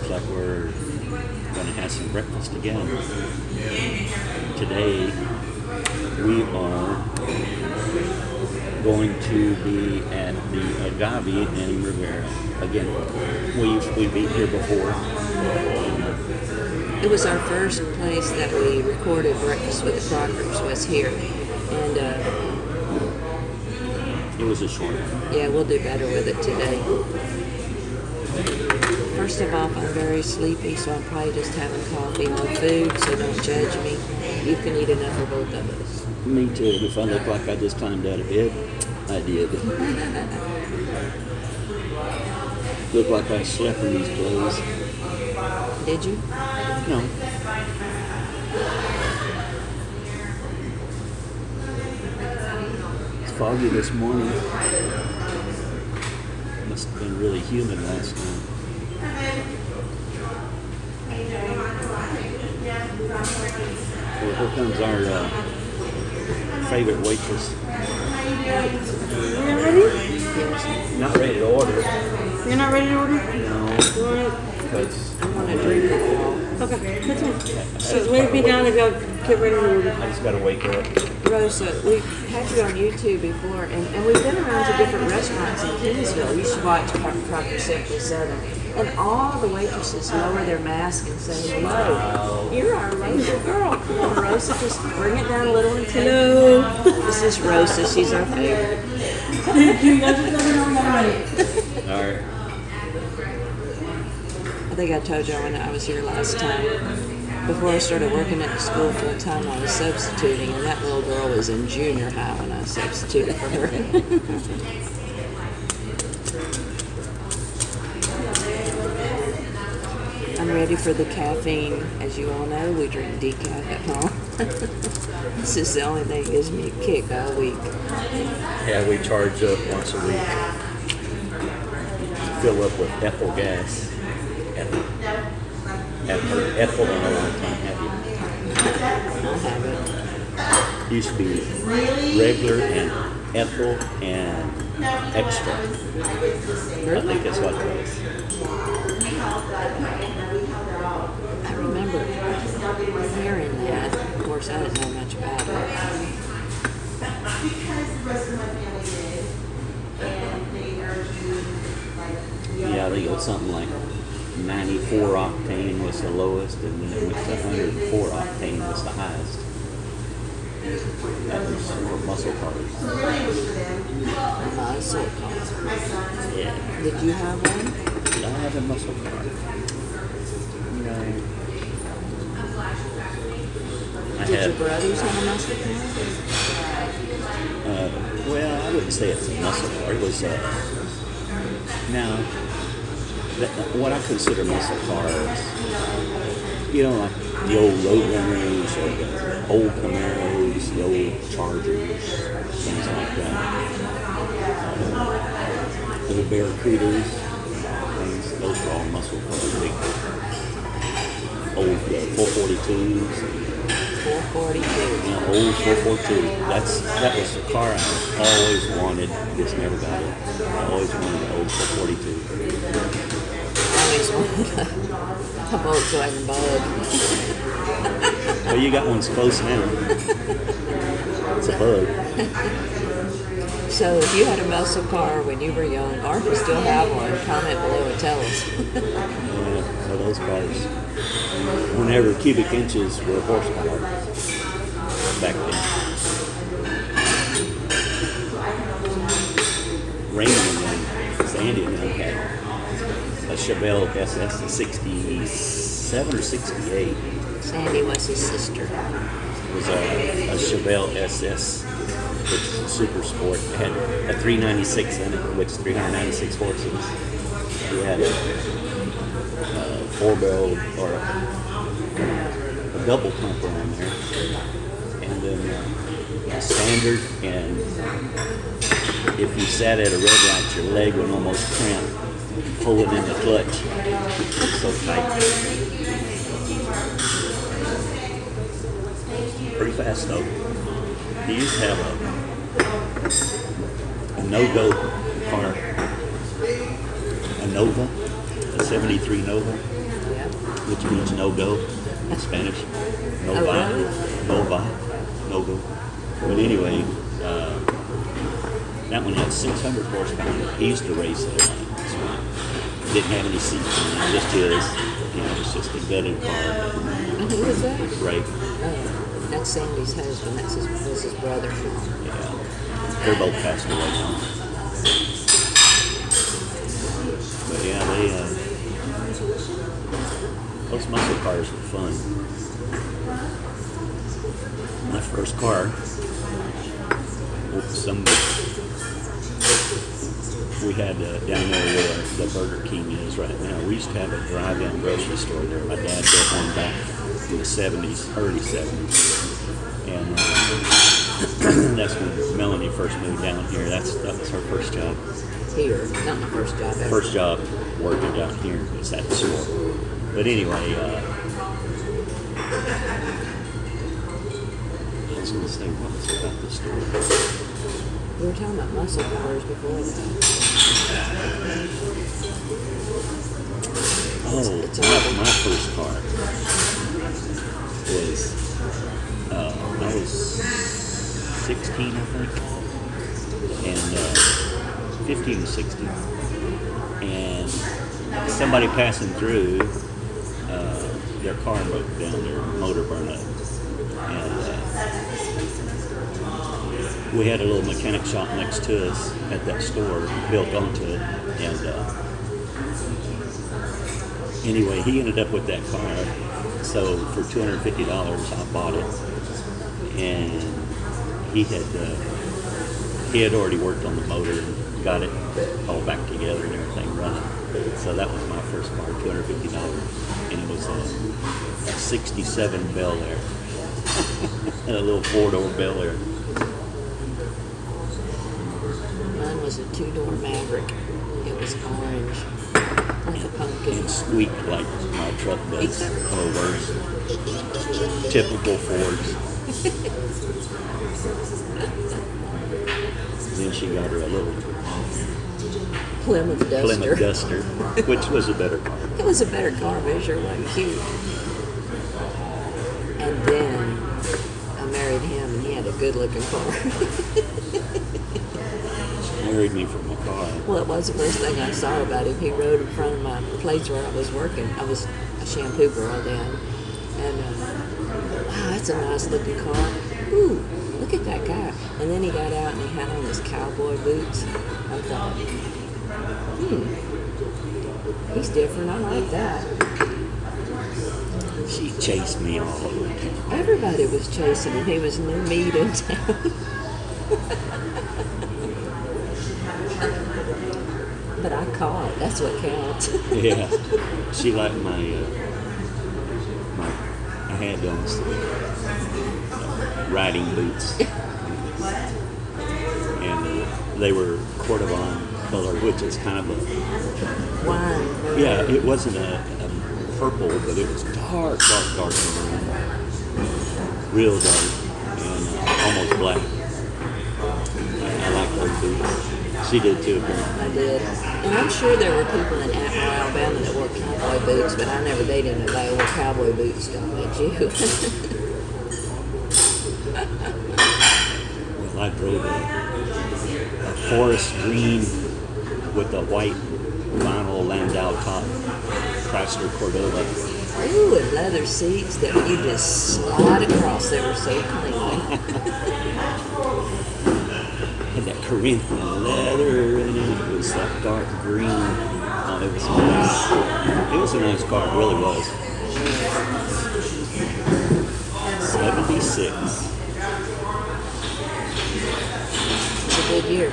looks like we're going to have some breakfast again. Today we are going to be at the Agave in Riviera. Again, we've been here before. It was our first place that we recorded Breakfast with the Crockers was here. And it was a short one. Yeah, we'll do better with it today. First of all, I'm very sleepy, so I'm probably just having coffee, no food, so don't judge me. You can eat enough for both of us. Me too. If I look like I just climbed out of bed, I did. Look like I slept in these clothes. Did you? No. It's foggy this morning. Must have been really humid last night. Well, here comes our favorite waitress. You ready? Not ready to order. You're not ready to order? No. You want it? Because I want to drink it all. Okay, that's fine. Just wait me down and go get ready to order. I just got to wake her up. Rosa, we've had you on YouTube before, and we've been around to different restaurants in Kingsville. You should watch Crocker 77. And all the waitresses lower their mask and say, hello. You're our local girl. Come on, Rosa, just bring it down a little and take Hello. This is Rosa. She's our favorite. Thank you. Guys just let me know when I'm ready. All right. I think I told you when I was here last time. Before I started working at the school full time, I was substituting, and that little girl was in junior high when I substituted for her. I'm ready for the caffeine. As you all know, we drink decaf at home. This is the only thing that gives me a kick all week. Yeah, we charge up once a week. Fill up with ethyl gas. Ethyl don't know what time have you. I have it. Used to be regular and ethyl and extra. I think that's what it was. I remember hearing that. Of course, I didn't know much about it. Yeah, they go something like 94 octane was the lowest, and then it went to 104 octane was the highest. That was for muscle cars. Muscle car. Yeah. Did you have one? Did I have a muscle car? No. Did your brothers have a muscle car? Well, I wouldn't say it's a muscle car. It was now what I consider muscle cars, like the old Roadrunners or the old Camaros, the old Chargers, things like that. The Barracudas, things, those are all muscle cars. Big, old 442s. 442. Old 442. That was the car I always wanted. Just never got it. I always wanted an old 442. Always wanted a Volkswagen Bug. Well, you got one's close now. It's a Bug. So if you had a muscle car when you were young, or if you still have one, comment below and tell us. Yeah, well, those cars, whenever cubic inches were horsepower back then. Raymond and them, Sandy and them had a Chevelle SS in 67 or 68. Sandy was his sister. It was a Chevelle SS, which is a super sport. It had a 396 in it, which is 396 horses. We had a four-barrel or a double pumper on there, and then a standard. And if you sat at a red light, your leg would almost cramp pulling in the clutch. It's so tight. Pretty fast though. He used to have a no-go car, a Nova, a 73 Nova. which means no-go in Spanish. No Oh, va, really? no va, no-go. But anyway, that one had 600 horsepower. He used to race it. So didn't have any seats in it, just his. It's just a gutted car. And who was that? Right. That's Sandy's husband. That's his brother. Yeah. They're both passed away now. But yeah, those muscle cars were fun. My first car, we had down there where the Burger King is right now. We used to have a drive-in grocery store there. My dad built one back in the 70s, early 70s. And that's when Melanie first moved down here. That was her first job. Here, not my first job ever. First job working down here was at the store. But anyway, I was going to say, what was about the store? We were talking about muscle cars before that. Oh, my first car was, I was 16, I think, and 15 or 16. And somebody passing through, their car broke down, their motor burned up. And we had a little mechanic shop next to us at that store, built onto it. And anyway, he ended up with that car. So for $250, I bought it. And he had already worked on the motor and got it all back together and everything running. So that was my first car, $250. And it was a 67 Bel Air. And a little 4-door Bel Air. Mine was a 2-door Maverick. It was orange, like a pumpkin. And squeaked like my truck does. Oh, worse. Typical Fords. Then she got her a little Plymouth Duster, which was a better car. It was a better car, but it sure wasn't cute. And then I married him, and he had a good-looking car. Married me from a car. Well, it was the first thing I saw about him. He rode in front of my place where I was working. I was a shampoo girl then. And, wow, that's a nice-looking car. Ooh, look at that guy. And then he got out, and he had on his cowboy boots. I thought, he's different. I like that. She chased me all over town. Everybody was chasing him. He was new meat in town. But I caught. That's what counts. Yeah. She liked my I had those riding boots. And they were Cordovan color, which is kind of a... Wine. Yeah, it wasn't a purple, but it was dark. Real dark. And almost black. I like those boots. She did too, apparently. I did. And I'm sure there were people in Atmore, Alabama that wore cowboy boots, but I never dated anybody who wore cowboy boots. Don't let you. Well, I drove a forest green with a white vinyl Landau top, Chrysler Cordova. Ooh, and leather seats that you just slide across. They were so clean. Had that Corinthian leather in it. It was that dark green. Oh, it was nice. It was a nice car. It really was. 76. It's a good year.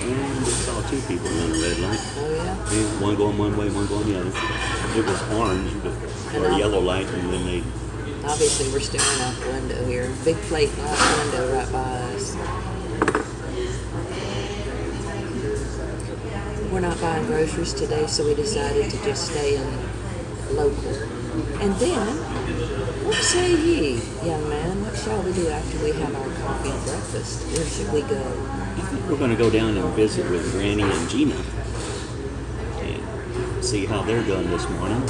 And we saw two people on the red light. Oh, yeah? And one going one way, one going the other. It was orange, or a yellow light, and then they... Obviously, we're staring out the window here. Big plate glass window right by us. We're not buying groceries today, so we decided to just stay in local. And then, what say ye, young man? What shall we do after we have our coffee and breakfast? Where should we go? I think we're going to go down and visit with Granny and Gina and see how they're doing this morning.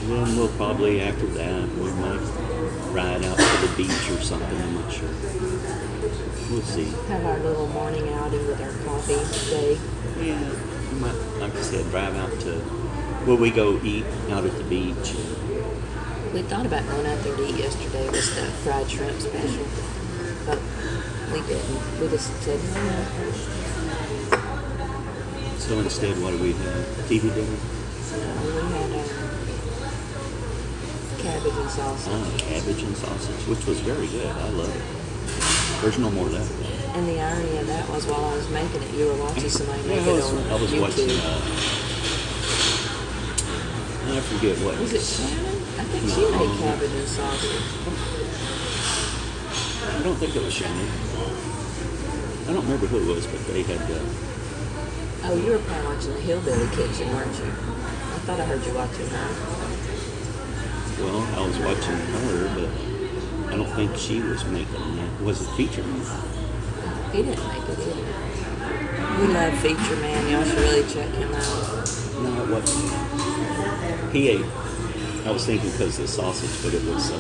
Then we'll probably, after that, we might ride out to the beach or something. I'm not sure. We'll see. Have our little morning outing with our coffee day. Yeah, we might, like I said, drive out to where we go eat out at the beach. We thought about going out there to eat yesterday. It was the fried shrimp special. But we didn't. We just said, no. So instead, what do we have? TV dinner? We had cabbage and sausage. Oh, cabbage and sausage, which was very good. I love it. There's no more left. And the irony of that was while I was making it, you were watching somebody make it on I was YouTube. watching, I forget what. Was it Shannon? I think she made cabbage and sausage. I don't think it was Shannon. I don't remember who it was, but they had, Oh, you were probably watching the Hillbilly Kitchen, weren't you? I thought I heard you watching her. well, I was watching her, but I don't think she was making that. Was it featured? He didn't make it either. We love Feature Man. Y'all should really check him out. No, it wasn't. He ate. I was thinking because of the sausage, but it was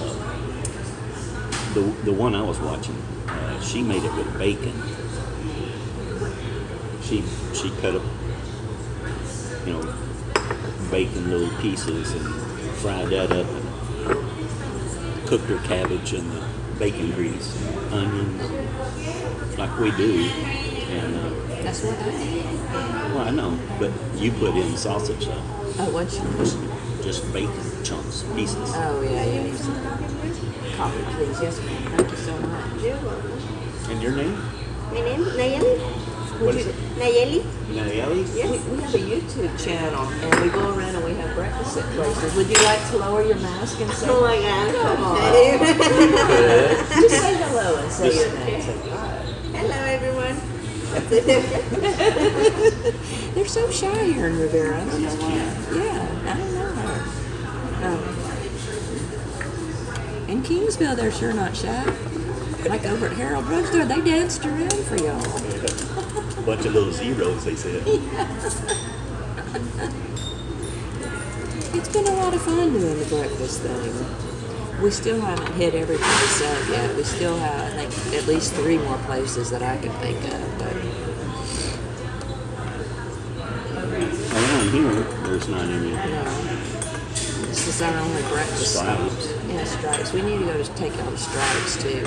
the one I was watching. She made it with bacon. She cut up, bacon little pieces and fried that up and cooked her cabbage in the bacon grease, onions, like we do. And That's what I did. well, I know, but you put in sausage though. Oh, what'd you Just bacon chunks, pieces. Oh, yeah. Coffee, please. Yes, ma'am. Thank you so much. And your name? My name Nayeli. What is it? Nayeli. Nayeli? We have a YouTube channel, and we go around and we have breakfast at places. Would you like to lower your mask and say, Oh my God. Come on. Good. Just say hello and say your name. Hello everyone. They're so shy here in Riviera. I don't know why. Yeah, I don't know her. In Kingsville, they're sure not shy. Like over at Harold Drugstore, they danced around for y'all. Bunch of little zeros, they said. It's been a lot of fun doing the breakfast thing. We still haven't hit every place up yet. We still have, I think, at least 3 more places that I can think of. But Around here, there's not any no, this is our only breakfast stop. Stripes. Yeah, Stripes. We need to go to take out Stripes too.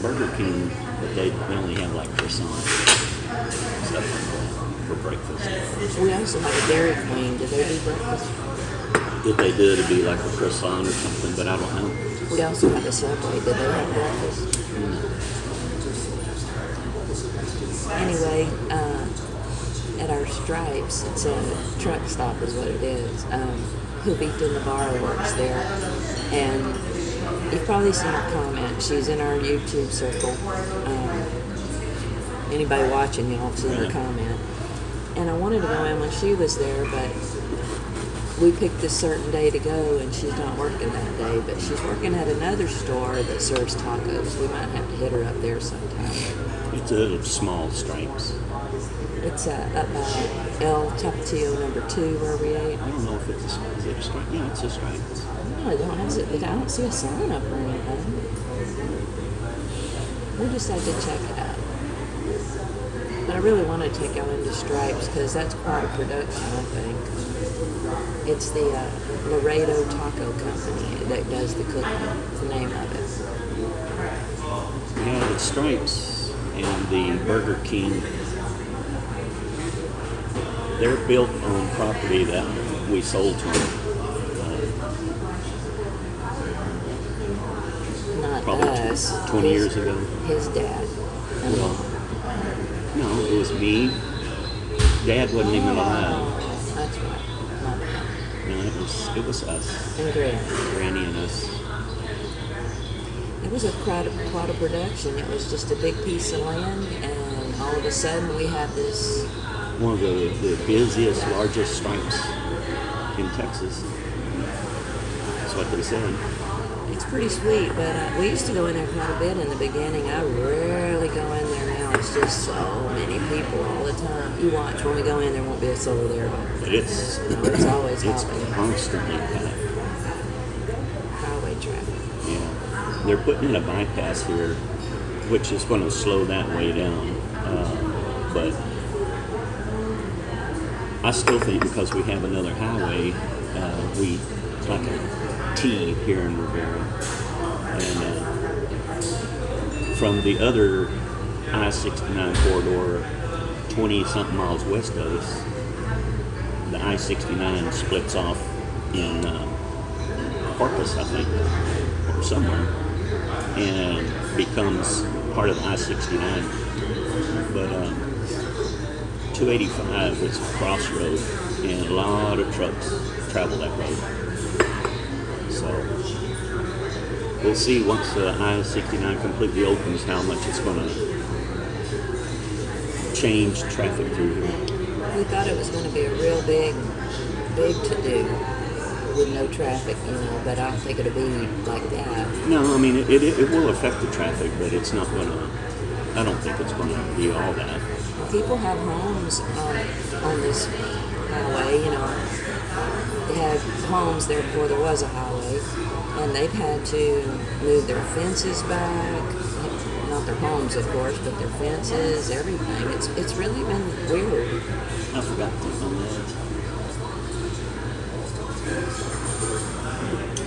Burger King, but they only have like croissant stuff like that for breakfast. We also have a Dairy Queen. Do they do breakfast? If they do, it'd be like a croissant or something, but I don't know. We also have a Subway. Do they have breakfast? Anyway, at our Stripes, it's a truck stop is what it is. Hoopy in the bar works there. And you've probably seen her comment. She's in our YouTube circle. Anybody watching, y'all have seen her comment. And I wanted to go in when she was there, but we picked a certain day to go, and she's not working that day. But she's working at another store that serves tacos. We might have to hit her up there sometime. It's a small Stripes. It's up by El Tapatio number 2 where we ate. I don't know if it's a Stripe. Is it a Stripe? Yeah, it's a Stripes. No, I don't see a sign up or anything. We just had to check it out. But I really want to take y'all into Stripes because that's quite a production, I think. It's the Laredo Taco Company that does the cooking. Is the name of it. Yeah, the Stripes and the Burger King, they're built on property that we sold to them. Not Probably us. 20 years ago. His dad. Well, no, it was me. Dad wasn't even alive. That's right. Not him. No, it was us. And Granny. Granny and us. It was quite a production. It was just a big piece of land, and all of a sudden we had this. One of the busiest, largest Stripes in Texas. That's what they said. It's pretty sweet, but we used to go in there quite a bit in the beginning. I rarely go in there now. It's just so many people all the time. You watch when we go in, there won't be a soul there. But it's It's always it's hopping. constantly packed. Highway traffic. Yeah, they're putting in a bypass here, which is going to slow that way down. But I still think because we have another highway, it's like a T here in Riviera, and from the other I-69 corridor, 20-something miles west of us, the I-69 splits off in Corpus, I think, or somewhere, and becomes part of I-69. But 285 is a crossroad, and a lot of trucks travel that road. So we'll see once the I-69 completely opens how much it's going to change traffic through here. We thought it was going to be a real big to-do with no traffic, but I don't think it'll be like that. No, I mean, it will affect the traffic, but it's not going to, I don't think it's going to be all that. People have homes on this highway, They had homes there before there was a highway, and they've had to move their fences back. Not their homes, of course, but their fences, everything. It's really been weird. I forgot to on that.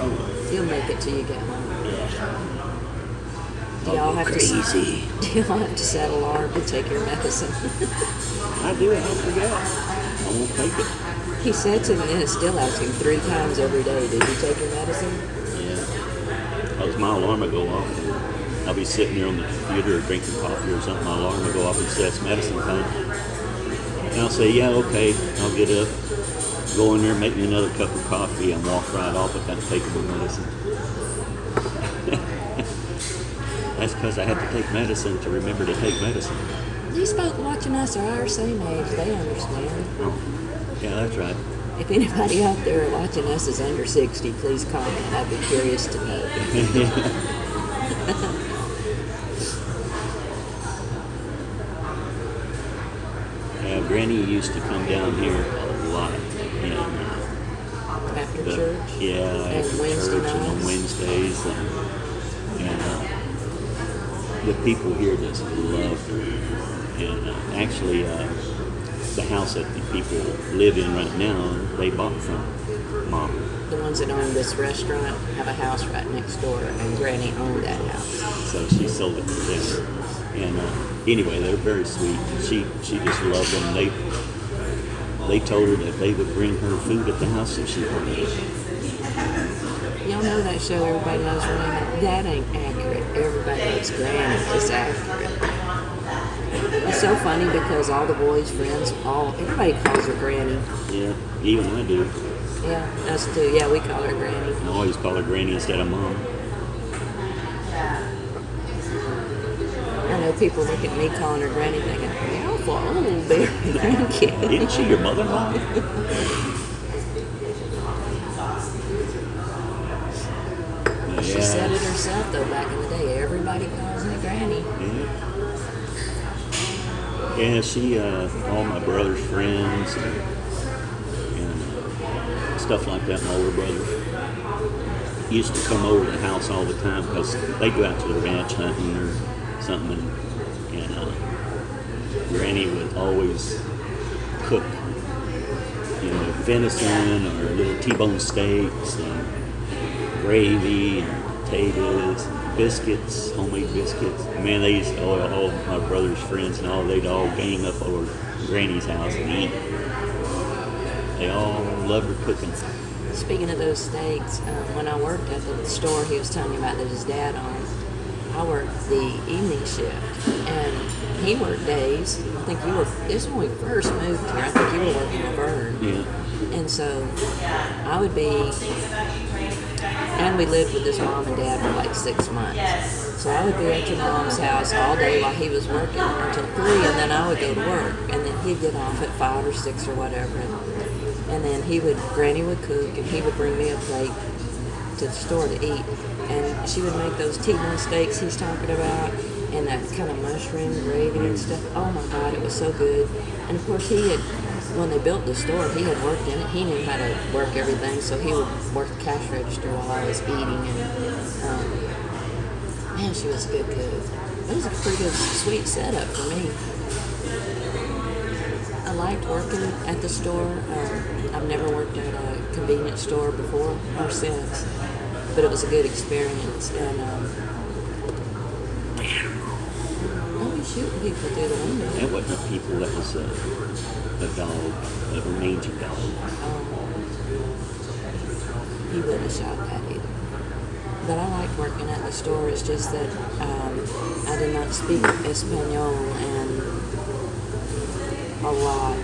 Oh, You'll make it till you get home. yeah. Do y'all have Crazy. do y'all have to set alarm to take your medicine? I do. I forget. I won't take it. He said to me, and it's still asking 3 times every day, did you take your medicine? Yeah. Because my alarm will go off. I'll be sitting there on the computer or drinking coffee or something. My alarm will go off and say it's medicine time. And I'll say, yeah, okay. I'll get up, go in there, make me another cup of coffee, and walk right off without taking my medicine. That's because I had to take medicine to remember to take medicine. These folk watching us are our same age. They understand. Oh, yeah, that's right. If anybody out there watching us is under 60, please comment. I'd be curious to know. Yeah, Granny used to come down here a lot. After church? Yeah, And after Wednesday church and on nights? Wednesdays. And the people here just loved her. And actually, the house that the people live in right now, they bought from Mom. The ones that own this restaurant have a house right next door, and Granny owned that house. So she sold it to them. And anyway, they're very sweet. And she just loved them. They told her that they would bring her food at the house if she wanted it. Y'all know that show Everybody Loves Raymond? That ain't accurate. Everybody Loves Granny is accurate. It's so funny because all the boys' friends, everybody calls her Granny. Yeah, even I do. Yeah, us too. Yeah, we call her Granny. I always call her Granny instead of Mom. I know people look at me calling her Granny thinking, you're awful old, baby grandkid. Isn't she your mother-in-law? She said it herself, though, back in the day. Everybody calls me Granny. Yeah, she, all my brother's friends and stuff like that, my older brother, used to come over to the house all the time because they'd go out to the ranch hunting or something, and Granny would always cook, venison or little T-bone steaks and gravy and potatoes, biscuits, homemade biscuits. Man, they used to, all my brother's friends and all, they'd all gang up over Granny's house and eat. They all loved her cooking. Speaking of those steaks, when I worked at the store he was telling me about that his dad owned, I worked the evening shift, and he worked days. I think you were, this is when we first moved here, I think you were working with Vern. Yeah. And so I would be, and we lived with his mom and dad for like 6 months. So I would be at your mom's house all day while he was working until 3, and then I would go to work. And then he'd get off at 5 or 6 or whatever. And And then Granny would cook, and he would bring me a plate to the store to eat. And she would make those T-bone steaks he's talking about, and that kind of mushroom gravy and stuff. Oh my God, it was so good. And of course, when they built the store, he had worked in it. He knew how to work everything, so he would work the cash register while I was eating. And man, she was a good cook. It was a pretty good, sweet setup for me. I liked working at the store. I've never worked at a convenience store before or since, but it was a good experience. And I'll be shooting people through the window. That wasn't people, that was a dog, a mangy dog. He wouldn't have shot that either. But I liked working at the store. It's just that I did not speak Espanol, and a lot,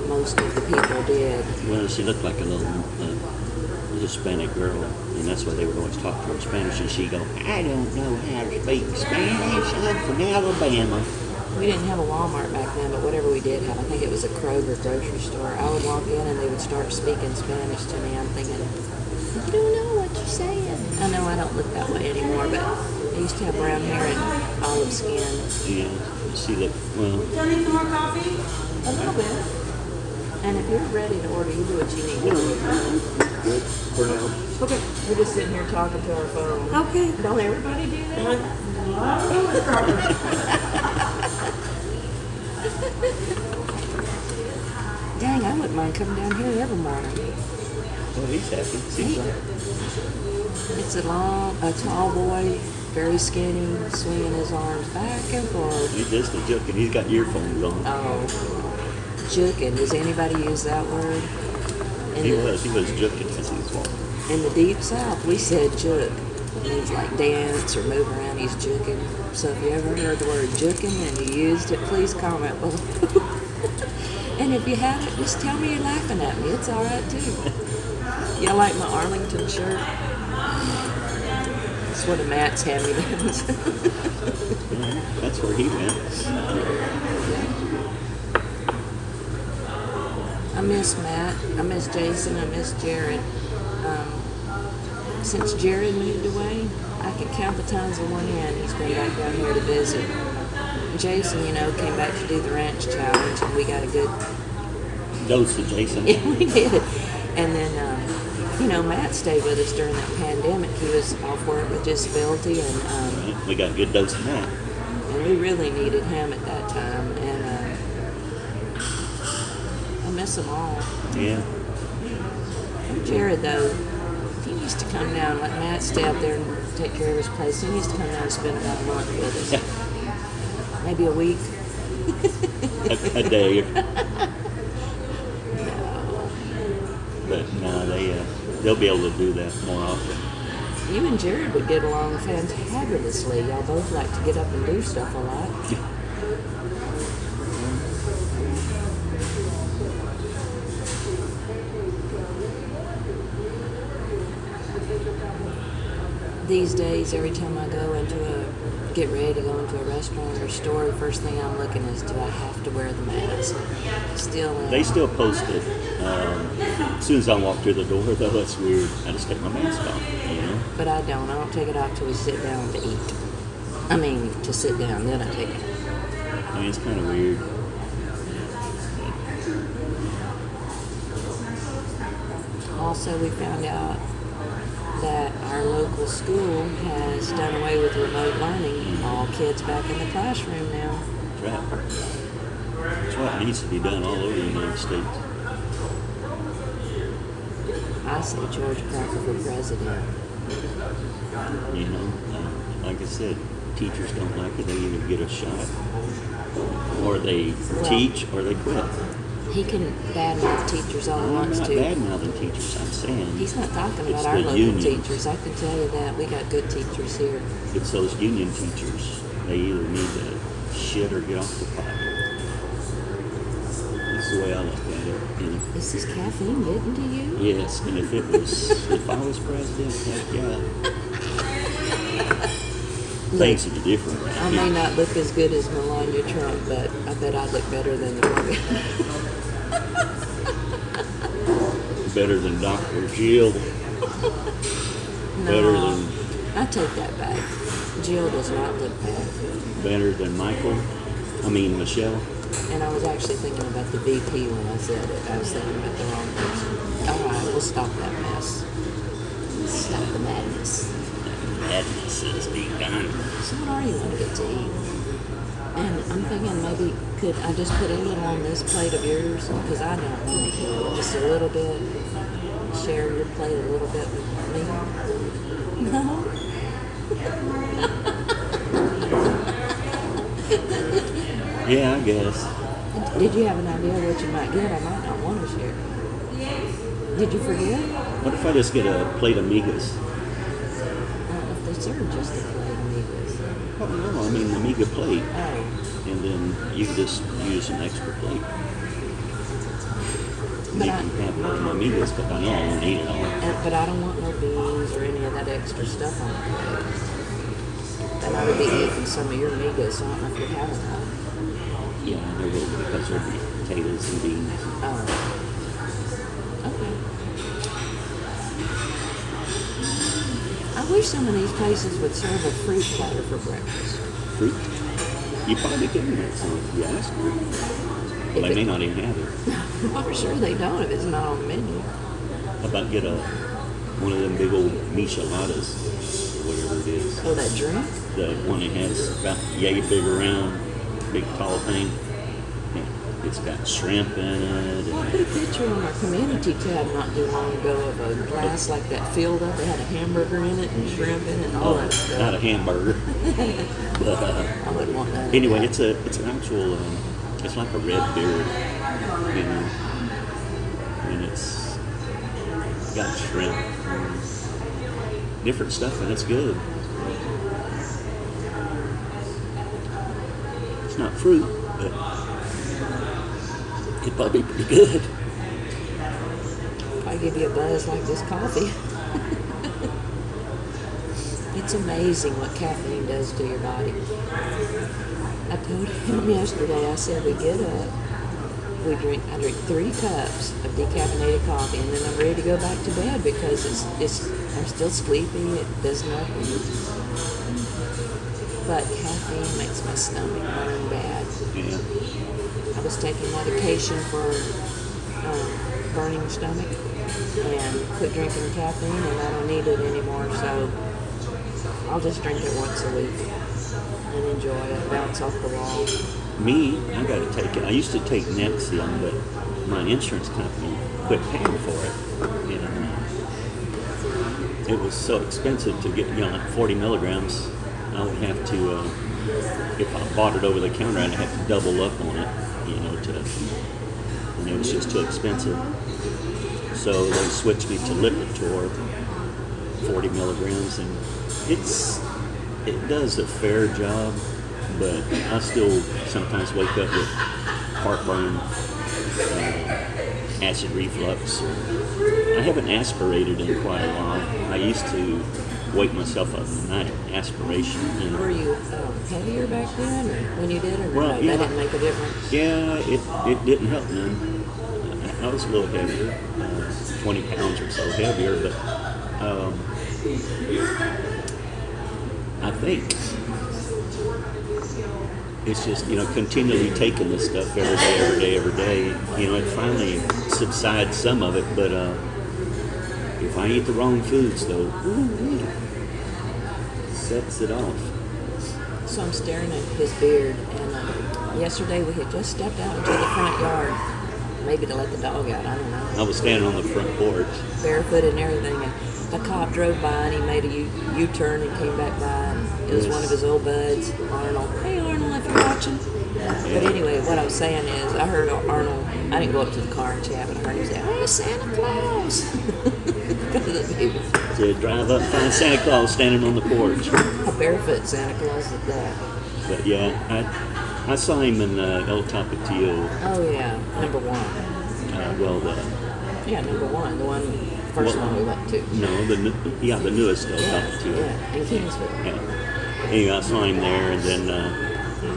most of the people did. Well, she looked like a little Hispanic girl, and that's why they would always talk to her in Spanish, and she'd go, I don't know how to speak Spanish, I'm from Alabama. We didn't have a Walmart back then, but whatever we did have, I think it was a Kroger grocery store. I would walk in and they would start speaking Spanish to me. I'm thinking, you don't know what you're saying. I know I don't look that way anymore, but I used to have brown hair and olive skin. Yeah, she looked, well, Do you need some more coffee? A little bit. And if you're ready to order, you do what you need. good for now. Okay. We're just sitting here talking to our phone. Okay. Don't everybody do that? Dang, I wouldn't mind coming down here every morning. Well, he's happy. Seems like. It's a tall boy, very skinny, swinging his arms back and forth. He does the joking. He's got earphones on. Oh, juking. Does anybody use that word? He was joking as he was walking. In the Deep South, we said juk. It means like dance or move around. He's juking. So if you ever heard the word juking and you used it, please comment below. And if you haven't, just tell me you're laughing at me. It's all right too. Y'all like my Arlington shirt? It's one of Matt's hand-me-downs. That's where he went. I miss Matt. I miss Jason. I miss Jared. Since Jared moved away, I can count the times on one hand he's been back down here to visit. Jason, came back to do the ranch challenge, and we got a good Dose of Jason. Yeah, we did. And then, Matt stayed with us during that pandemic. He was off work with disability, and We got a good dose of that. and we really needed him at that time. And I miss them all. Yeah. Jared, though, he used to come down, let Matt stay up there and take care of his place. He used to come down and spend about a month with us. Maybe a week. a day. No. But no, they'll be able to do that more often. You and Jared would get along fantabulously. Y'all both like to get up and do stuff a lot. These days, every time I get ready to go into a restaurant or store, the first thing I'm looking is, do I have to wear the mask? They still post it. As soon as I walk through the door, though, that's weird. I just take my mask off, But I don't. I don't take it off till we sit down to eat. I mean, to sit down, then I take it. I mean, it's kind of weird. Also, we found out that our local school has done away with remote learning. All kids back in the classroom now. That's right. That's what needs to be done all over the United States. I say George Crocker for president. Like I said, teachers don't like it. They either get a shot, or they teach, or they quit. He can badmouth teachers all he I'm wants not to. bad-mouthing teachers. I'm saying He's not talking it's about our the local union. teachers. I can tell you that. We got good teachers here. It's those union teachers. They either need to shit or get off the pot. That's the way I look at it. Is this caffeine getting to you? Yes, and if I was president, heck yeah. Things would be different. I may not look as good as Melania Trump, but I bet I'd look better than the Morgan. Better than Dr. Jill. Better No, than I take that back. Jill does not look bad. better than Michelle. And I was actually thinking about the VP when I said it. I was thinking about the wrong person. All right, we'll stop that mess. Stop the madness. Madness is begun. So what are you going to get to eat? And I'm thinking maybe could I just put a little on this plate of yours? Because I don't want to. Just a little bit. Share your plate a little bit with me. No? Yeah, I guess. Did you have an idea what you might get? I might not want to share. Did you forget? What if I just get a plate of Amigas? If they serve just a plate of Amigas. Oh, no, Amiga plate. Oh. And then you just use an extra plate. But You can have more Amigas, but I know I won't eat it all. But I don't want no beans or any of that extra stuff on the plate. And I would be eating some of your Amigas, so I don't know if you're having that. Yeah, there will be because there'll be potatoes and beans. Oh. Okay. I wish some of these places would serve a fruit platter for breakfast. Fruit. You probably can make some if you ask them. Well, they may not even have it. Well, for sure they don't if it's not on the menu. How about get one of them big old micheladas, or whatever it is. Oh, that drink? The one that has about yay big around, big tall thing. Yeah, it's got shrimp in it. Well, I put a picture on our community tab not too long ago of a glass like that filled up. It had a hamburger in it and shrimp in it and all that stuff. Not a hamburger. But I wouldn't want that. anyway, it's an actual. It's like a red beer, and it's got shrimp, and different stuff, and it's good. It's not fruit, but it'd probably be pretty good. I give you a buzz like this coffee. It's amazing what caffeine does to your body. I told him yesterday, I said we get up, I drink 3 cups of decaffeinated coffee, and then I'm ready to go back to bed because I'm still sleepy, it does nothing. But caffeine makes my stomach burn bad. Yeah. I was taking medication for burning stomach and quit drinking caffeine, and I don't need it anymore, so I'll just drink it once a week and enjoy it, bounce off the wall. Me, I got to take it. I used to take Nexium, but my insurance company quit paying for it. And it was so expensive to get, like 40 milligrams. I would have to, if I bought it over the counter, I'd have to double up on it, and it was just too expensive. So they switched me to Lipitor, 40 milligrams, and it does a fair job, but I still sometimes wake up with heartburn, acid reflux. I haven't aspirated in quite a while. I used to wake myself up in the night, aspiration. Were you heavier back then, or when you did, or Well, no, yeah. that didn't make a difference? Yeah, it didn't help none. I was a little heavier, 20 pounds or so heavier, but I think it's just, continually taking this stuff every day. It finally subsides some of it, but if I eat the wrong foods, though, sets it off. So I'm staring at his beard, and yesterday we had just stepped out into the front yard, maybe to let the dog out, I don't know. I was standing on the front porch. Barefooted and everything, and a cop drove by and he made a U-turn and came back by, and it was one of his old buds, Arnold. Hey Arnold, if you're watching. But anyway, what I was saying is, I heard Arnold, I didn't go up to the car and chat, but I heard him say, "Oh, Santa Claus." To drive up, find Santa Claus standing on the porch. A barefoot Santa Claus at that. But yeah, I saw him in El Tapatio. Oh yeah, number 1. Yeah, number 1, the first one we went to. No, the newest El Tapatio. Yeah, in Kingsville. Yeah. Anyway, I saw him there, and then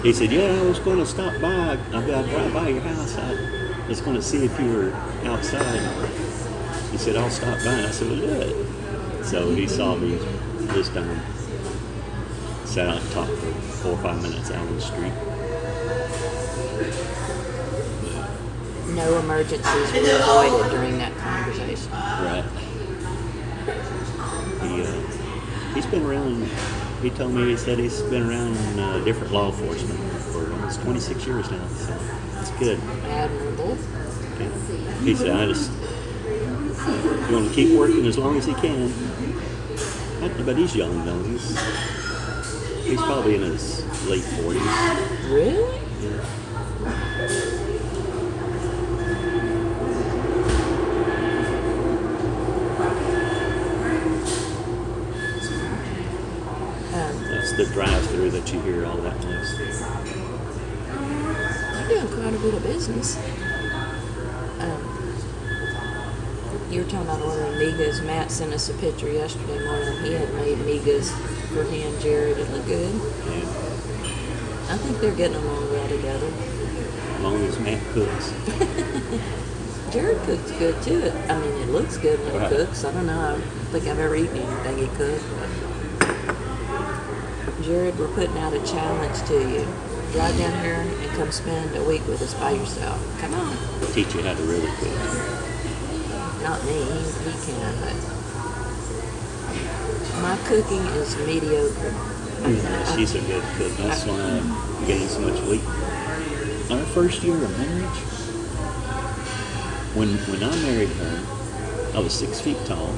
he said, "Yeah, I was going to stop by. I got to drive by your house. I was going to see if you were outside." He said, I'll stop by. I said, well, good. So he saw me this time. Sat out and talked for 4 or 5 minutes out on the street. No emergencies were avoided during that conversation. Right. He's been around. He told me, he said he's been around different law enforcement for almost 26 years now. So it's good. Admirable. He said, I just want to keep working as long as he can. But he's young though. He's probably in his late 40s. Really? Yeah. That's the drive-through that you hear all that noise. You're doing quite a bit of business. You were talking about ordering Amigas. Matt sent us a picture yesterday morning. He had made Amigas for he and Jared. It looked good. Yeah. I think they're getting along well together. As long as Matt cooks. Jared cooks good too. I mean, it looks good when he cooks. I don't know. I don't think I've ever eaten anything he cooked. Jared, we're putting out a challenge to you. Drive down here and come spend a week with us by yourself. Come on. Teach you how to really cook. Not me. He can, but my cooking is mediocre. She's a good cook. That's why I gained so much weight. Our first year of marriage, when I married her, I was 6 feet tall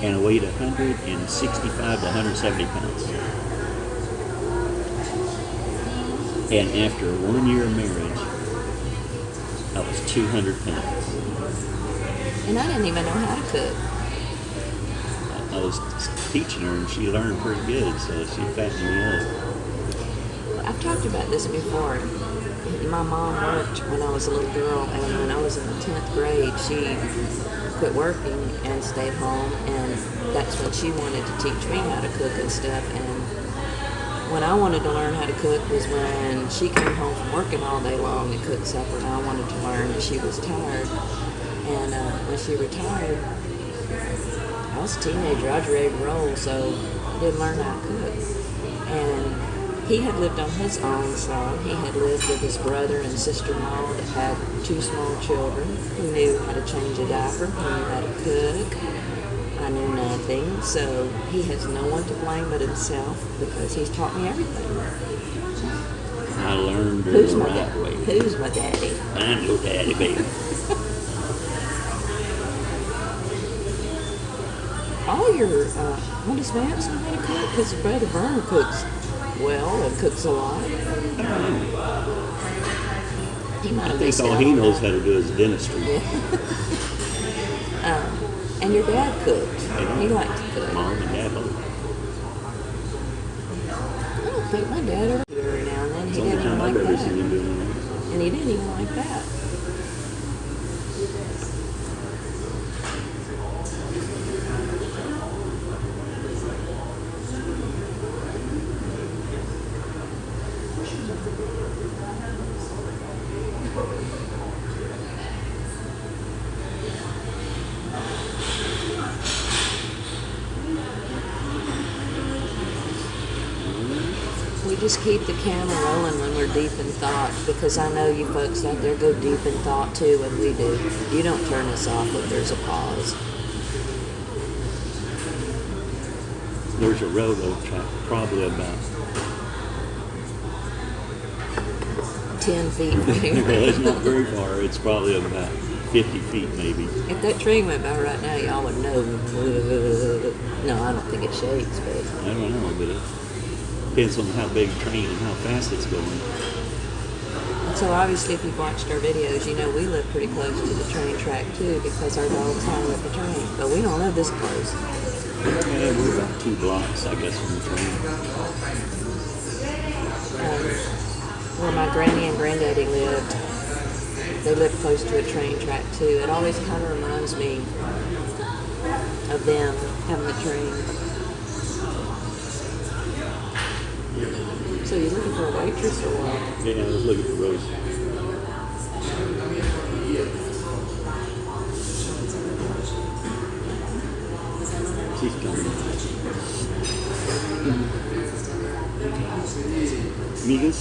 and I weighed 165 to 170 pounds. And after 1 year of marriage, I was 200 pounds. And I didn't even know how to cook. I was teaching her and she learned pretty good, so she fattened me up. I've talked about this before. My mom worked when I was a little girl, and when I was in the 10th grade, she quit working and stayed home, and that's when she wanted to teach me how to cook and stuff. And when I wanted to learn how to cook was when she came home from working all day long and cooked supper, and I wanted to learn, and she was tired. And when she retired, I was a teenager. I was ready to roll, so I didn't learn how to cook. And he had lived on his own some. He had lived with his brother and sister-in-law that had 2 small children. He knew how to change a diaper. He knew how to cook. I knew nothing, so he has no one to blame but himself because he's taught me everything. I learned the Who's my right daddy? way. Who's my daddy? I'm your daddy, baby. All your, what does Vance know how to cook? Because his brother Vern cooks well and cooks a lot. He might I have think missed all out he on knows that. how to do is dentistry. And your dad cooked. He liked to cook. Mom and Dad both. I don't think my dad ever did every now and then. It's He the only didn't even time like I've ever that. seen him doing it. And he didn't even like that. We just keep the camera rolling when we're deep in thought, because I know you folks out there go deep in thought too, and we do. You don't turn us off if there's a pause. There's a railroad track probably about 10 feet from well, here. it's not very far. It's probably about 50 feet maybe. If that train went by right now, y'all would know. No, I don't think it shakes, but I don't know, but it depends on how big the train and how fast it's going. and so obviously if you've watched our videos, you know we live pretty close to the train track too, because our dogs hang with the train. But we don't live this close. Yeah, we're about 2 blocks, I guess, from the train. Where my granny and granddaddy lived, they lived close to a train track too. It always kind of reminds me of them having the train. So you're looking for a waitress or what? Yeah, I was looking for Rose. She's coming. Amigas?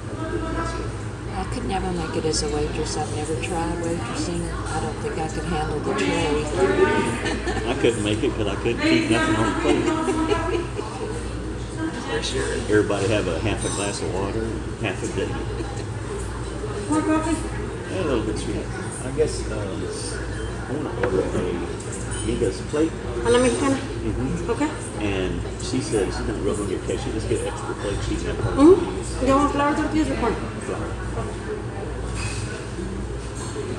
I could never make it as a waitress. I've never tried waitressing. I don't think I could handle the tray. I couldn't make it because I couldn't keep nothing on the plate. For sure. Everybody have a half a glass of water, half a day. More coffee? A little bit sweet. I guess I want to order a Amigas plate. A la mexicana? Mm-hmm. Okay. And she said she's not really going to get cash. She just get extra plate. She's not part of Mm-hmm. You want flour tortillas or corn? flour.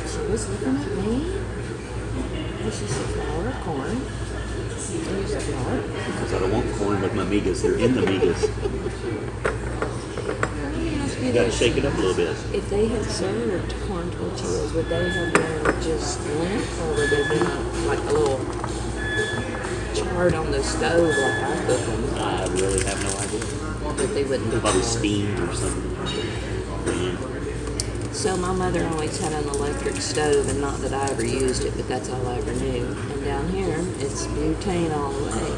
She was looking at me. And she said, flour or corn? I said, flour. Because I don't want corn with my migas. They're in the migas. You got to shake it up a little bit. If they had served corn tortillas, would they have been just limp, or would they be like a little charred on the stove like I cook them? I really have no idea. But they wouldn't be Probably charred. steamed or something. Yeah. So my mother always had an electric stove, and not that I ever used it, but that's all I ever knew. And down here, it's butane all the way.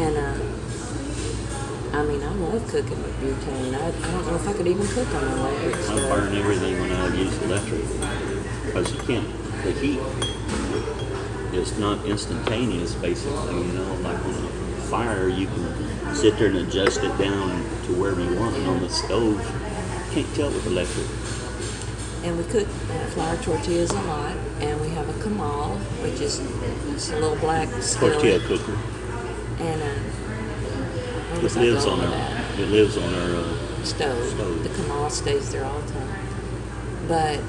And I mean, I love cooking with butane. I don't know if I could even cook on an electric I stove. burn everything when I use electric. Because you can't, the heat is not instantaneous, basically. You know, like on a fire, you can sit there and adjust it down to wherever you want. And on the stove, you can't tell with electric. And we cook flour tortillas a lot, and we have a camal, which is just a little black Tortilla skillet. cooker. And where It was I lives going on with our, that? it lives on our Stove. stove. The camal stays there all the time. But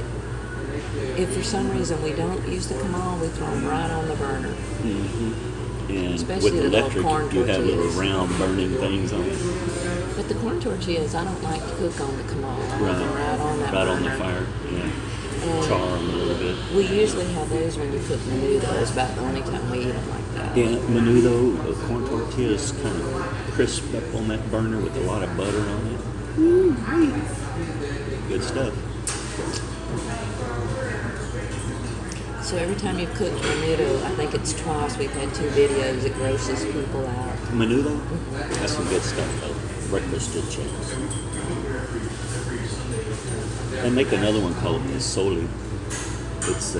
if for some reason we don't use the camal, we throw them right on the burner. And Especially with the little electric, corn you have little tortillas. round burning things on it. But the corn tortillas, I don't like to cook on the camal. I want them right on that Right on the burner. fire. Yeah. And Char them a little bit. we usually have those when you cook menudo. It's about the only time we eat them like that. Yeah, menudo, corn tortillas kind of crisp up on that burner with a lot of butter on it. Good stuff. So every time you've cooked menudo, I think it's twice we've had 2 videos. It grosses people out. Menudo, that's some good stuff though. Breakfast good chance. They make another one called soli. It's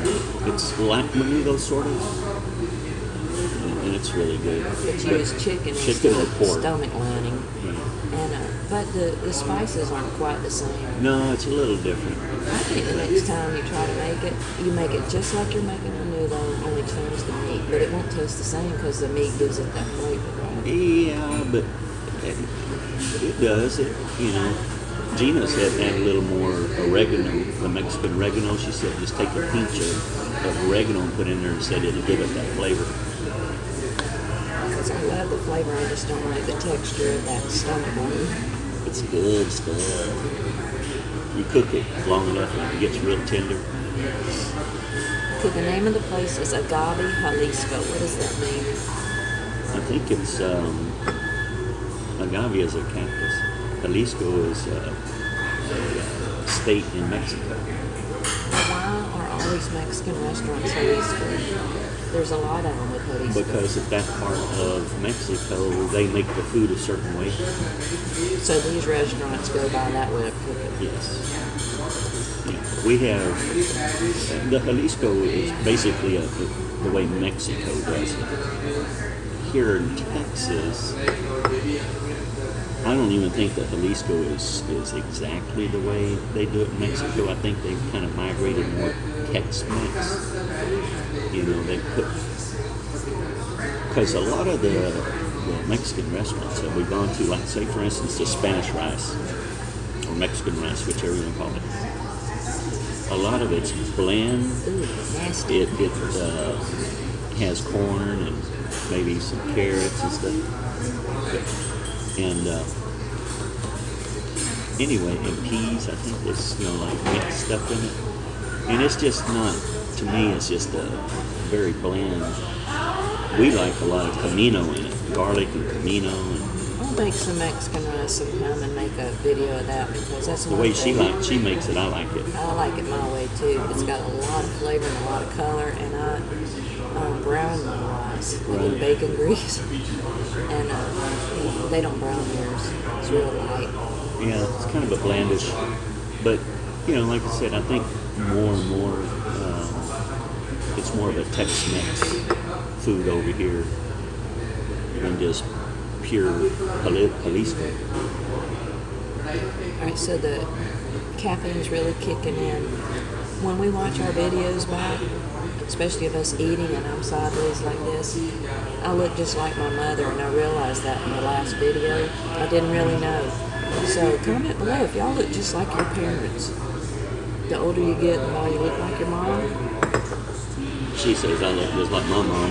like menudo sort of, and it's really good. But you use chicken Chicken instead or of pork. stomach lining. Yeah. And but the spices aren't quite the same. No, it's a little different. I think the next time you try to make it, you make it just like you're making menudo, only change the meat. But it won't taste the same because the meat gives it that flavor, right? Yeah, but it does. You know, Gina said add a little more oregano, the Mexican oregano. She said just take a pinch of oregano and put in there and said it'll give it that flavor. Because I love the flavor, I just don't like the texture of that stomach one. It's good stuff. You cook it long enough and it gets real tender. Okay, the name of the place is Agave, Jalisco. What does that mean? I think it's agave is a cactus. Jalisco is a state in Mexico. Why are all these Mexican restaurants Jalisco? There's a lot of them with Jalisco. Because at that part of Mexico, they make the food a certain way. So these restaurants go by that way of cooking. Yes. Yeah. We have the Jalisco is basically the way Mexico does it. Here in Texas, I don't even think that Jalisco is exactly the way they do it in Mexico. I think they've kind of migrated more Tex-Mex. You know, they put, because a lot of the Mexican restaurants that we've gone to, like say for instance the Spanish rice or Mexican rice, whichever you want to call it, a lot of it's bland. Ooh, nasty. It has corn and maybe some carrots and stuff. And anyway, and peas, I think there's like mixed stuff in it. And it's just not, to me, it's just a very bland. We like a lot of comino in it, garlic and comino and I'll make some Mexican rice sometime and make a video of that because that's The way she makes it, I like it. I like it my way too. It's got a lot of flavor and a lot of color, and I brown my rice like in Right. bacon grease, and they don't brown theirs. It's real light. Yeah, it's kind of a blandish, but like I said, I think more and more it's more of a Tex-Mex food over here than just pure Jalisco. All right, so the caffeine's really kicking in. When we watch our videos back, especially of us eating and I'm sideways like this, I look just like my mother, and I realized that in the last video. I didn't really know. So comment below if y'all look just like your parents. The older you get, the more you look like your mom. She says I look just like my mom.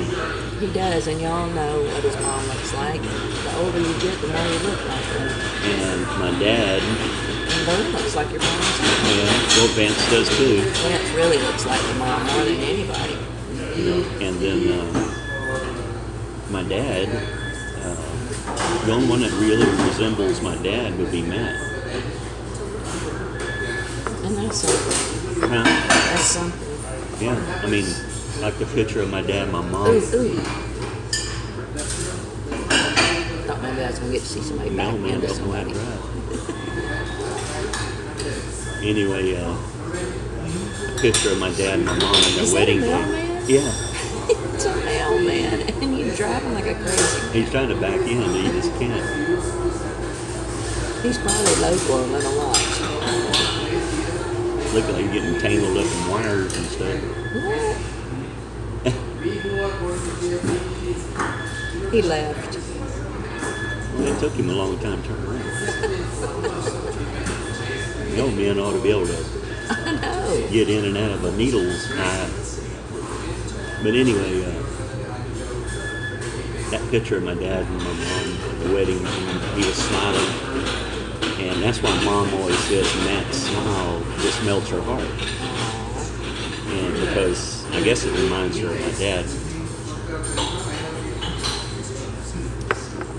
He does, and y'all know what his mom looks like. The older you get, the more you look like her. And my dad, And Vern looks like your mom too. well, Vance does too. Vance really looks like your mom more than anybody. And then my dad, the only one that really resembles my dad would be Matt. And that's something. Huh? That's something. Yeah, I mean, like the picture of my dad and my mom. Ooh. Thought maybe I was going to get to see somebody back No, man, into don't know how to somebody. drive. Anyway, a picture of my dad and my mom on their Is that wedding a day. mailman? Yeah, It's a mailman, and you're driving like a crazy. he's trying to back in, but he just can't. He's probably local and let him watch. Look like he's getting tangled up in wires and stuff. What? He left. Well, it took him a long time to turn around. Men ought to be able to I know. get in and out of a needle's eye. But anyway, that picture of my dad and my mom at the wedding, he was smiling. And that's why Mom always says Matt's smile just melts her heart. And because I guess it reminds her of my dad.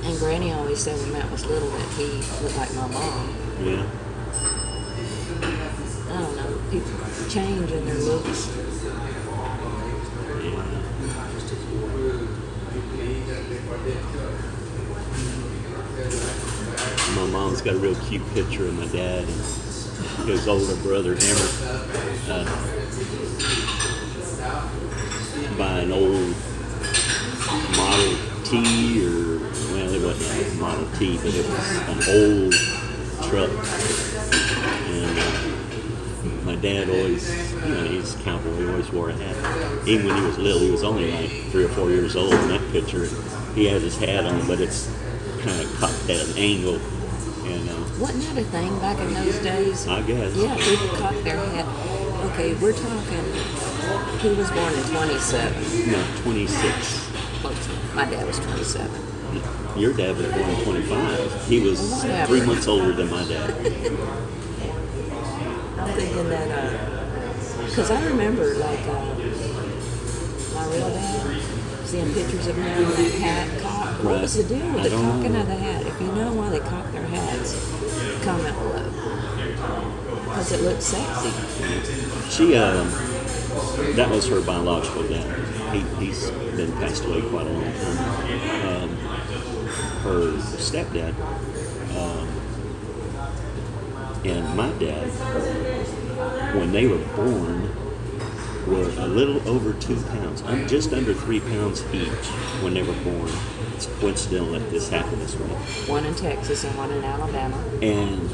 And Granny always said when Matt was little that he looked like my mom. Yeah. I don't know. People change in their looks. Yeah. My mom's got a real cute picture of my dad and his older brother Hammer by an old Model T, or well, it wasn't a Model T, but it was an old truck. And my dad always, he's a cowboy, he always wore a hat. Even when he was little, he was only like 3 or 4 years old in that picture. He has his hat on, but it's kind of cocked at an angle. Wasn't that a thing back in those days? I guess. Yeah, people cocked their head. Okay, we're talking, he was born in 27. No, 26. Close. My dad was 27. Your dad was born in 25. He was Whatever. 3 months older than my dad. I'm thinking that, because I remember, like, my real dad seeing pictures of him with that hat cocked. What was the deal with the cocking of the hat? If you know why they cock their hats, comment below. Because it looks sexy. She, that was her biological dad. He's been passed away quite a long time. Her stepdad, and my dad, when they were born, were a little over 2 pounds, just under 3 pounds each when they were born. It's coincidental that this happened this way. One in Texas and one in Alabama. And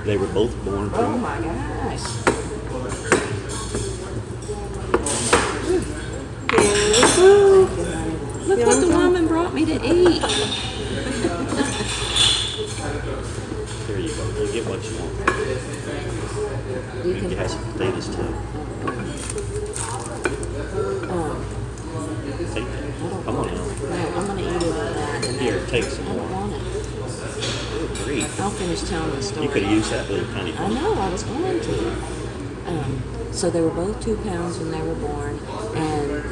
they were both born Oh from my gosh. Look what the woman brought me to eat. There you go. You get what you want. You You can can have some potatoes too. Take it. Come on now. No, I'm going to eat it with that. And Here, take some I don't more. want it. Good grief. I'll finish telling the story. You could have used that little tiny I one. know, I was going to. So they were both 2 pounds when they were born, and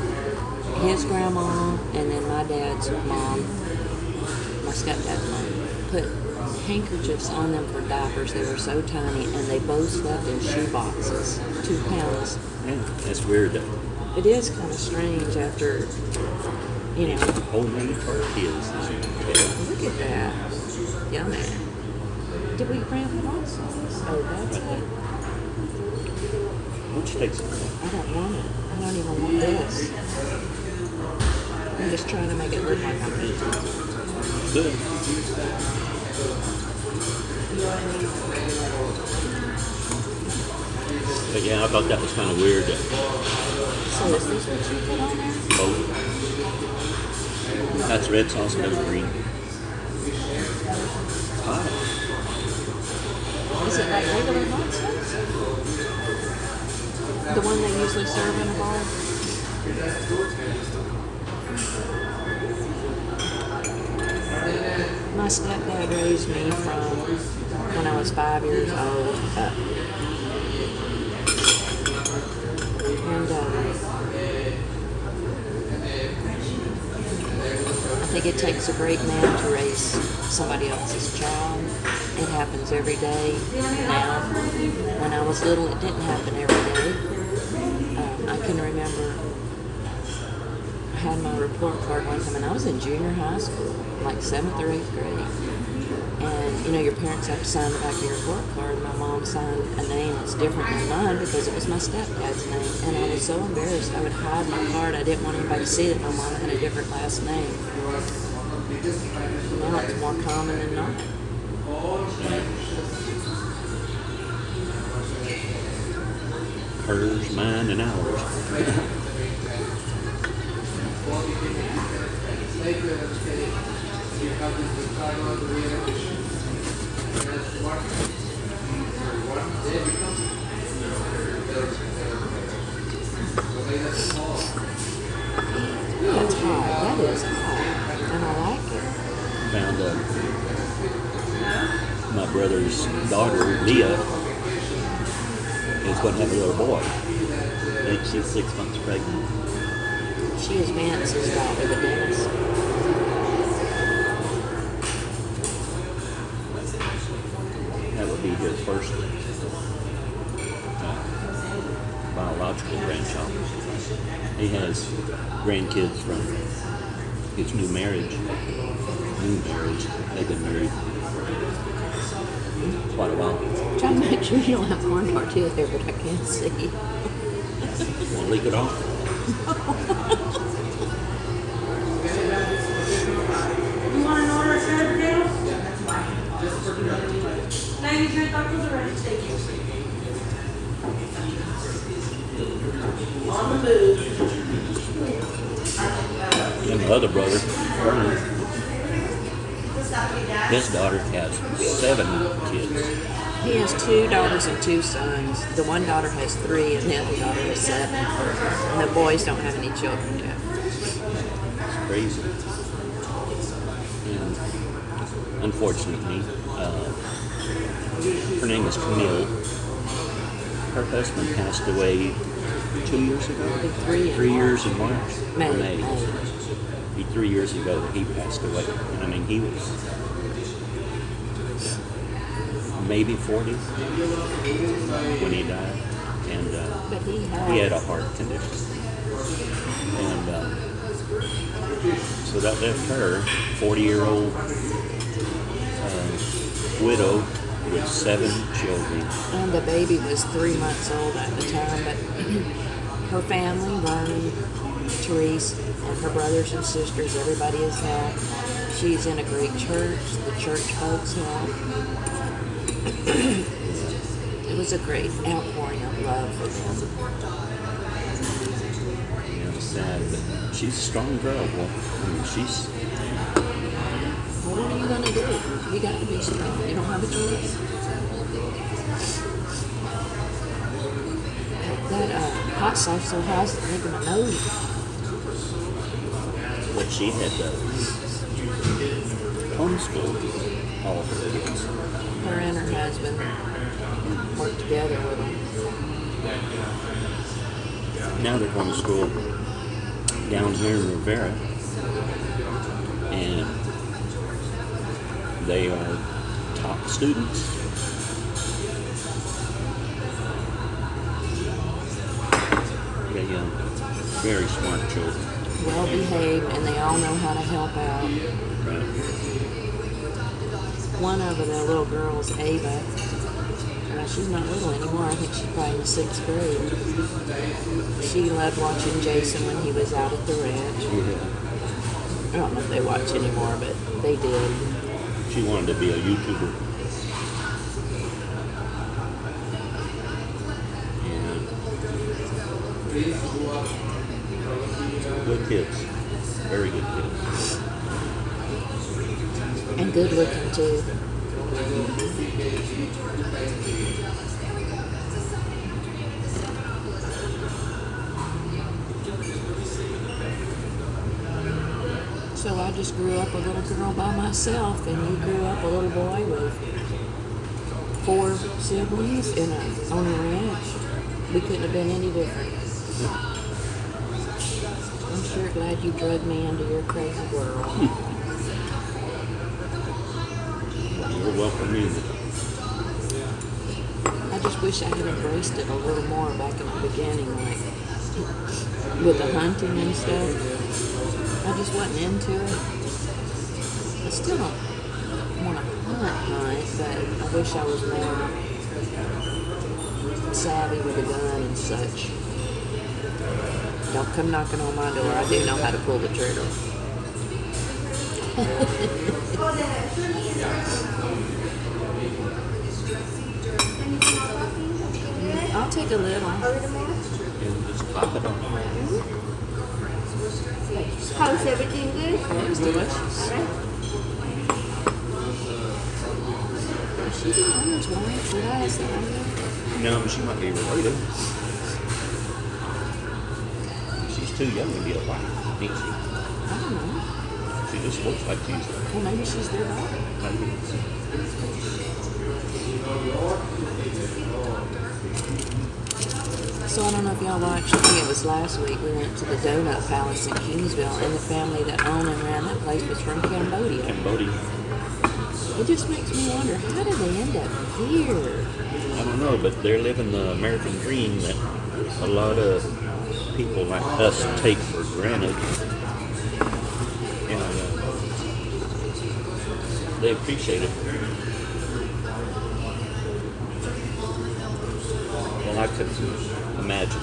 his grandma, and then my dad's mom, my stepdad's mom, put handkerchiefs on them for diapers. They were so tiny, and they both slept in shoe boxes, 2 pounds. Yeah, that's weird. It is kind of strange after, you know. Homemade tortillas. Look at that. Yummy. Did we grab it also? Oh, that's it. Which takes it? I don't want it. I don't even want this. I'm just trying to make it look like I'm eating. Good. But yeah, I thought that was kind of weird. So is this what you put on there? Both. That's red sauce and that's green. Hot. Is it like regular hot sauce? The one they usually serve in a bar? My stepdad raised me from when I was 5 years old up. And I think it takes a great man to raise somebody else's child. It happens every day now. When I was little, it didn't happen every day. I can remember I had my report card one time, and I was in junior high school, like 7th or 8th grade. And, you know, your parents have to sign the back of your report card. My mom signed a name that's different than mine because it was my stepdad's name. And I was so embarrassed. I would hide my card. I didn't want anybody to see that my mom had a different last name. Now it's more common than not. Hers, mine, and ours. That's hot. That is hot. And I like it. Found my brother's daughter, Leah, is going to have a little boy. I think she's 6 months pregnant. She is Vance's daughter, the dentist. That would be his first biological grandchild. He has grandkids from his new marriage. They've been married quite a while. Trying to make sure you don't have corn tortillas there, but I can't see. Want to leak it off? You want an order of served meals? Ladies, your tacos are ready. Thank you. On the move. And my other brother, Vernon, his daughter has 7 kids. He has 2 daughters and 2 sons. The one daughter has 3, and the other daughter has 7. And the boys don't have any children yet. It's crazy. And unfortunately, her name is Camille. Her husband passed away 2 years ago. 3 years in March. May. 3 years ago that he passed away. And I mean, he was maybe 40 when he died. And But he had a heart condition. And so that left her, 40-year-old widow with 7 children. And the baby was 3 months old at the time, but her family, Vernon, Therese, and her brothers and sisters, everybody is helped. She's in a great church. The church folks help. It was a great outpouring of love for them. You know, it's sad, but she's a strong girl. Well, I mean, she's... Well, what are you going to do? You got to be strong. You don't have a choice. That hot sauce so hot it's making my nose. But she had homeschooled all of her kids. Her and her husband worked together with them. Now they're going to school down here in Riviera. And They are top students. They very smart children. Well behaved, and they all know how to help out. Right. One of the little girls, Ava, she's not little anymore. I think she's probably in the 6th grade. She loved watching Jason when he was out at the ranch. Yeah. I don't know if they watch anymore, but they did. She wanted to be a YouTuber. Good kids. Very good kids. And good looking too. So I just grew up a little girl by myself, and you grew up a little boy with 4 siblings on a ranch. We couldn't have been any different. I'm sure glad you drugged me into your crazy world. You're welcome music. I just wish I had embraced it a little more back in the beginning, like with the hunting and stuff. I just wasn't into it. I still don't want to hunt, but I wish I was more savvy with a gun and such. Don't come knocking on my door. I do know how to pull the trigger. I'll take a little. And just pop it on. How's everything good? It's delicious. Is she the owner's wife? Did I ask that earlier? No, she might be related. She's too young to be a wife, ain't she? I don't know. She just looks like she's Well, maybe she's their daughter. maybe. So I don't know if y'all watched, I think it was last week, we went to the Donut Palace in Kingsville, and the family that owned and ran that place was from Cambodia. Cambodia. It just makes me wonder, how did they end up here? I don't know, but they're living the American dream that a lot of people like us take for granted. And they appreciate it. Well, I could imagine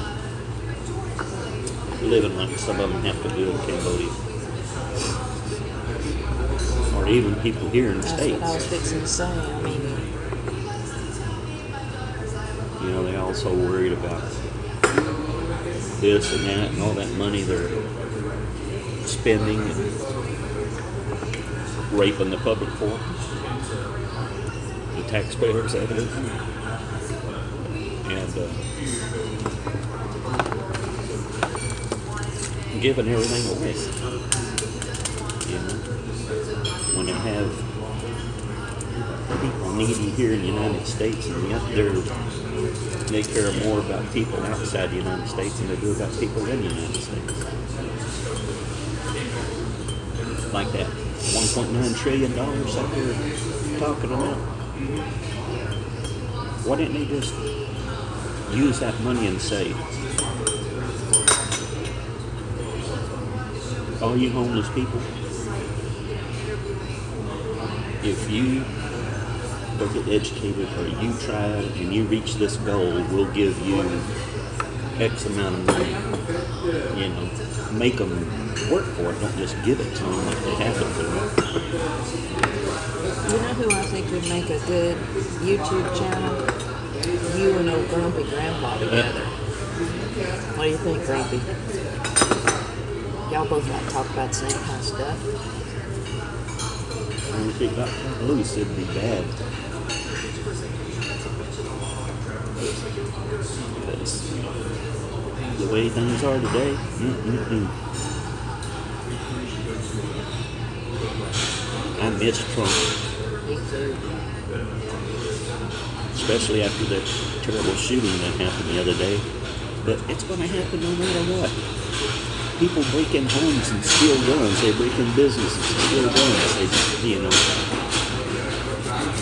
living like some of them have to do in Cambodia. Or even people here in the That's States. what I was fixing to say. I mean, You know, they're also worried about this and that and all that money they're spending and raping the public for. The taxpayers, that is. And giving everything away. You know? When they have people needy here in the United States, and yet they care more about people outside the United States than they do about people in the United States. Like that $1.9 trillion that they're talking about. Why didn't they just use that money and say, all you homeless people, if you go get educated or you try and you reach this goal, we'll give you X amount of money. You know, make them work for it. Don't just give it to them like they have to do. you know who I think would make a good YouTube channel? You and old Grumpy Grandpa together. What do you think, Grumpy? Y'all both like to talk about the same kind of stuff. When you got loose, it'd be bad. Because the way things are today, I miss Trump, Me too. especially after that terrible shooting that happened the other day. But it's going to happen no matter what. People break in homes and steal guns. They break in businesses and steal guns. They, you know,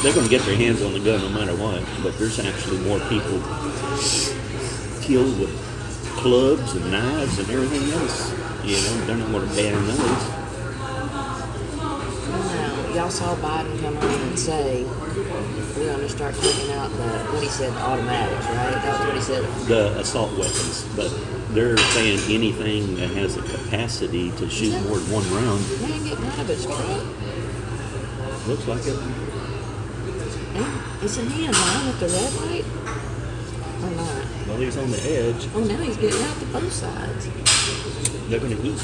they're going to get their hands on the gun no matter what. But there's actually more people killed with clubs and knives and everything else. You know, they're not going to ban those. Now, y'all saw Biden come on and say we're going to start taking out what he said, the automatics, right? That was what he said. The assault weapons, but they're saying anything that has a capacity to shoot more than one round. Man getting out of his truck. Looks like it. Isn't he in line at the red light? Or not? Well, he's on the edge. Oh, now he's getting out to both sides. They're going to eat.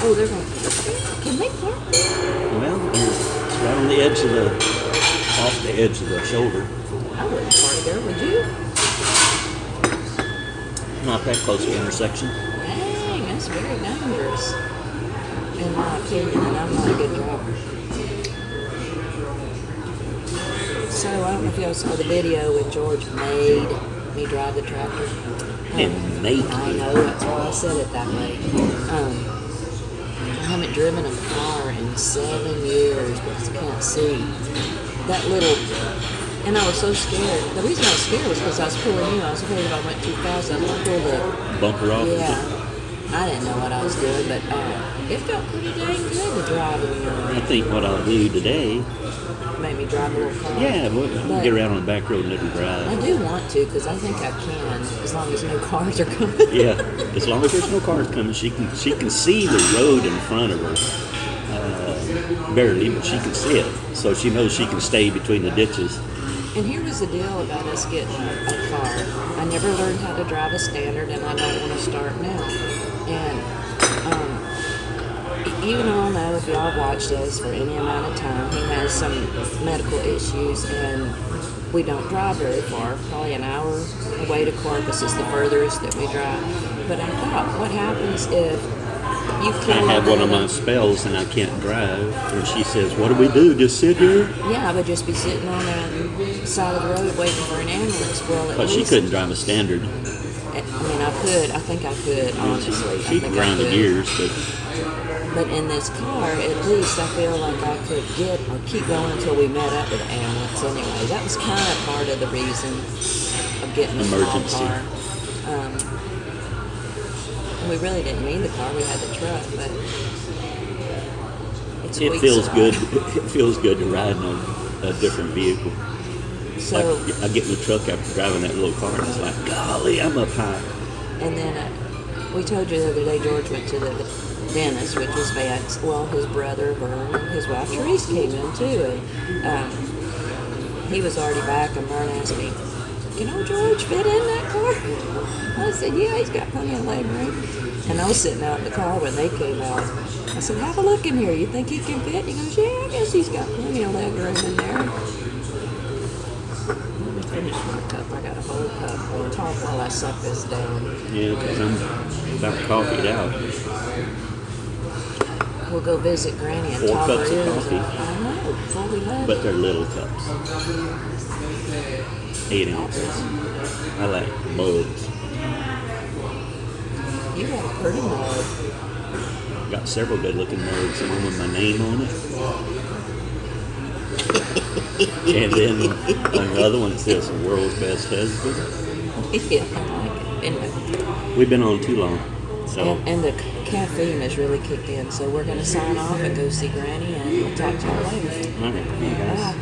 Oh, they're going to... Can they park there? Well, it's right on the edge of off the edge of the shoulder. I wouldn't park there, would you? Not that close to the intersection. Dang, that's very dangerous. In my opinion, and I'm not a good driver. So, I don't know if y'all saw the video with George made me drive the tractor. And make I know, that's why I said it that way. I haven't driven a car in 7 years because I can't see. That little, and I was so scared. The reason I was scared was because I was pulling you. I was afraid if I went too fast, I was going to pull the bumper off. Yeah. I didn't know what I was doing, but it felt pretty dang good to drive in I think what I'll do today, made me drive a little car. yeah, we'll get around on the back road and let her drive. I do want to because I think I can, as long as no cars are coming. Yeah, as long as there's no cars coming, she can see the road in front of her. Barely, but she can see it, so she knows she can stay between the ditches. And here was the deal about us getting a car. I never learned how to drive a standard, and I don't want to start now. And you all know, if y'all watched us for any amount of time, he has some medical issues, and we don't drive very far. Probably an hour away to Corpus is the furthest that we drive. But I thought, what happens if you I have one of my spells and I can't drive, and she says, "What do we do? Just sit here?" Yeah, I would just be sitting on the side of the road waiting for an ambulance. Well, at But she least, couldn't drive a standard. I mean, I could. I think I could, honestly. She grounded years, But in this car, at least I feel like I could get or keep going until we met up with the ambulance anyway. That was kind of part of the reason of getting the Emergency. car. And we really didn't need the car. We had the truck, but it's a it weak feels spot. good. It feels good to ride in a different vehicle. So, Like I get in the truck after driving that little car, and it's like, golly, I'm up high. and then we told you the other day George went to the dentist, which was bad. Well, his brother Vern and his wife Therese came in too, and he was already back, and Vern asked me, "Can old George fit in that car?" I said, "Yeah, he's got plenty of leg room." And I was sitting out in the car when they came out. I said, "Have a look in here. You think he can fit?" He goes, "Yeah, I guess he's got plenty of leg room in there." Let me finish my cup. I got a whole cup. I'll talk while I suck this down. Yeah, because I'm about coffeeed out. We'll go visit Granny and 4 talk cups her of ears coffee. out. I know, before we left. But they're little cups. 8 ounces. I like mugs. You got a pretty mug. Got several good looking mugs, and one with my name on it. And then another one that says "World's Best Husband." Yeah, I like it. And, We've been on too long. So and the caffeine has really kicked in, so we're going to sign off and go see Granny, and we'll talk to you later. all right, you guys. Bye.